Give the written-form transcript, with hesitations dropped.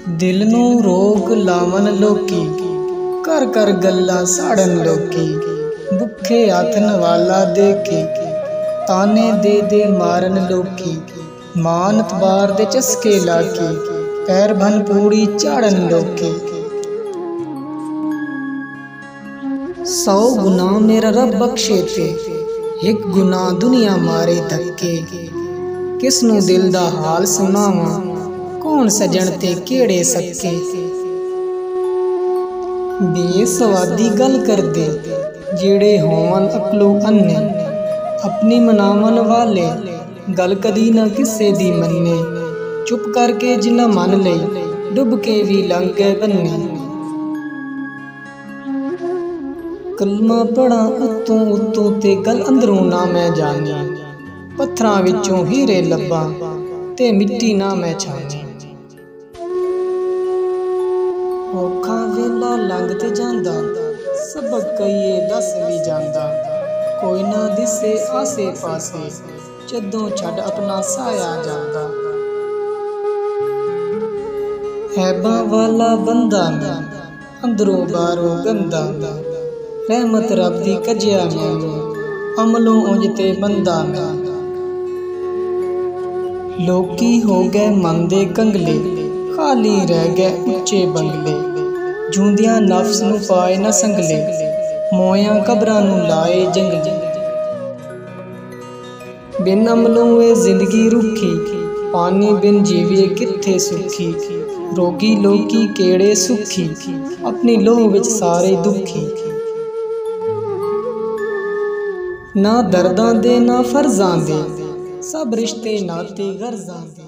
दिल नू रोग लावन लोकी, कर कर गल्लां साड़न लोकी। भुखे हथ नवाला दे के, ताने दे दे मारन लोकी। मान तबार दे चस्के लाके, पैर भन पूड़ी चाड़न लोकी। 100 गुना मेरा रब बख्शे ते, एक गुना दुनिया मारे धक्के। किसनू दिल दा हाल सुनावां, कौन सजण ते केड़े सक्के। बेसवादी गल करदे, जेड़े होवन अकलू अन्ने। अपनी मनावन वाले, गल कदी ना किसे दी मन्ने। चुप करके जिन्ना मन लई, डुब के भी लंघ गए बन्ने। कलमा पढ़ा उत्तों उत्तों ते गल अंदरों ना मैं जानी। पत्थरां विचों हीरे लब्बां, ते मिट्टी ना मैं छानी। औखा वेला लंघ ते जांदा, सबक कईए दस भी जांदा। कोई ना दिसे आसे पासे, जदों छड़ अपना साया जांदा। ऐबां वाला बंदा मैं, अंदरों बाहरों गंदा मैं। रहमत रब दी कजिया मैनू, अमलों उंज ते बंदा मैं। लोकी हो गए मन दे कंगले, खाली रह गए उच्चे बंगले। जूंदियां नफ्स नू पाए न संगले, मोयां कबरां नू लाए जंगले। बिन अमलों ए जिंदगी रुखी, पानी बिन जीवे कित्थे सुखी। रोगी लोकी केड़े सुखी, अपनी लोह विच सारे दुखी। ना दर्दां दे ना फर्जां दे, सब रिश्ते नाते गर्जां दे।